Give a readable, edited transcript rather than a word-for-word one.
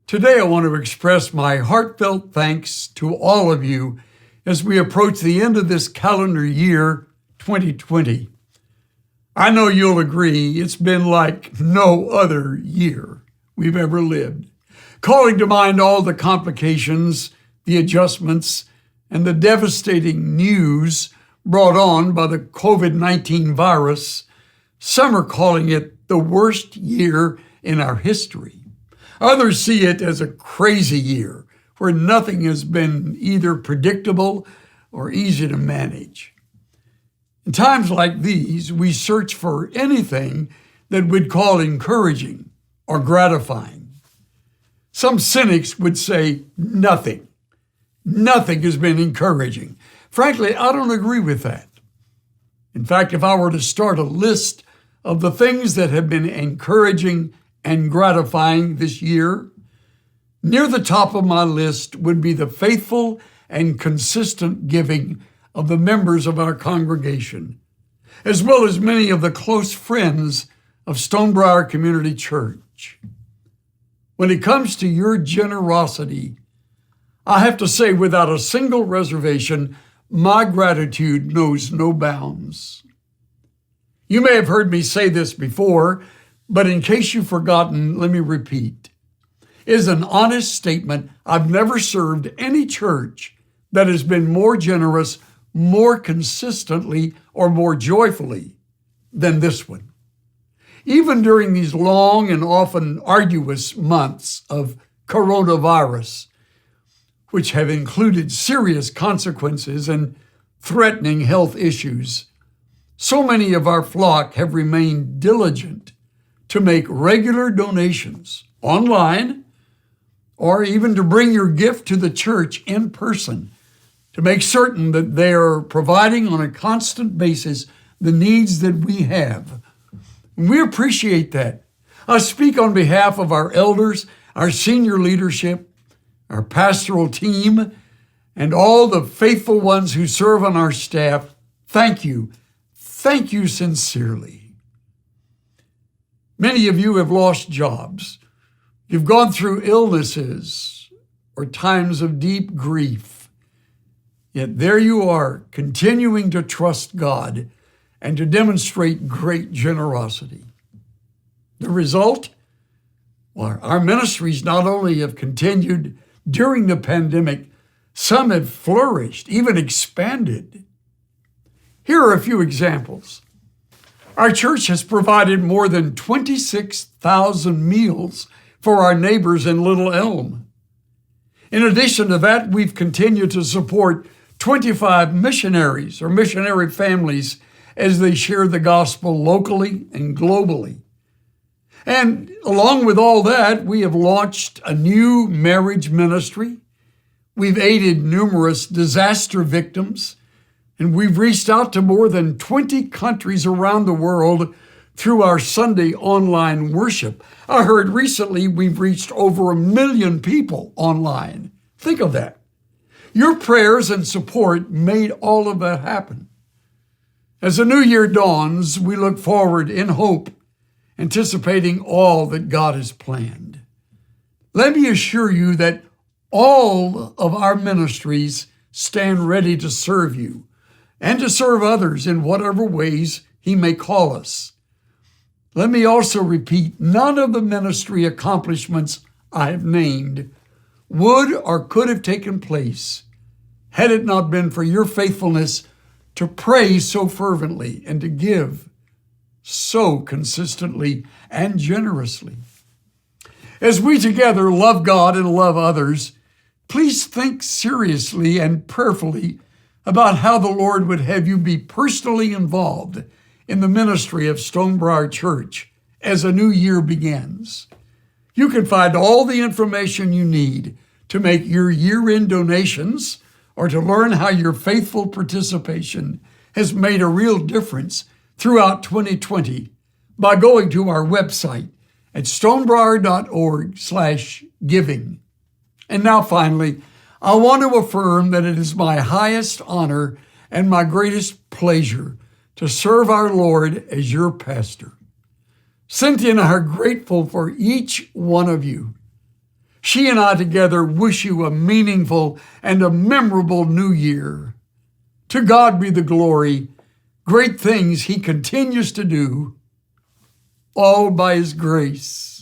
Today, I want to express my heartfelt thanks to all of you as we approach the end of this calendar year, 2020. I know you'll agree it's been like no other year we've ever lived, calling to mind all the complications, the adjustments, and the devastating news brought on by the COVID-19 virus. Some are calling it the worst year in our history. Others see it as a crazy year where nothing has been either predictable or easy to manage. In times like these, we search for anything that we'd call encouraging or gratifying. Some cynics would say nothing. Nothing has been encouraging. Frankly, I don't agree with that. In fact, if I were to start a list of the things that have been encouraging and gratifying this year, near the top of my list would be the faithful and consistent giving of the members of our congregation, as well as many of the close friends of Stonebriar Community Church. When it comes to your generosity, I have to say without a single reservation, my gratitude knows no bounds. You may have heard me say this before, but in case you've forgotten, let me repeat. It is an honest statement. I've never served any church that has been more generous, more consistently, or more joyfully than this one. Even during these long and often arduous months of coronavirus, which have included serious consequences and threatening health issues, so many of our flock have remained diligent to make regular donations online or even to bring your gift to the church in person to make certain that they are providing on a constant basis the needs that we have. And we appreciate that. I speak on behalf of our elders, our senior leadership, our pastoral team, and all the faithful ones who serve on our staff. Thank you. Thank you sincerely. Many of you have lost jobs. You've gone through illnesses or times of deep grief. Yet there you are, continuing to trust God and to demonstrate great generosity. The result? Well, our ministries not only have continued during the pandemic, some have flourished, even expanded. Here are a few examples. Our church has provided more than 26,000 meals for our neighbors in Little Elm. In addition to that, we've continued to support 25 missionaries or missionary families as they share the gospel locally and globally. And along with all that, we have launched a new marriage ministry. We've aided numerous disaster victims, and we've reached out to more than 20 countries around the world through our Sunday online worship. I heard recently we've reached over 1 million people online. Think of that. Your prayers and support made all of that happen. As the new year dawns, we look forward in hope, anticipating all that God has planned. Let me assure you that all of our ministries stand ready to serve you and to serve others in whatever ways He may call us. Let me also repeat, none of the ministry accomplishments I have named would or could have taken place had it not been for your faithfulness to pray so fervently and to give so consistently and generously. As we together love God and love others, please think seriously and prayerfully about how the Lord would have you be personally involved in the ministry of Stonebriar Church as a new year begins. You can find all the information you need to make your year-end donations or to learn how your faithful participation has made a real difference throughout 2020 by going to our website at stonebriar.org/giving. And now finally, I want to affirm that it is my highest honor and my greatest pleasure to serve our Lord as your pastor. Cynthia and I are grateful for each one of you. she and I together wish you a meaningful and a memorable new year. To God be the glory. Great things he continues to do, all by his grace.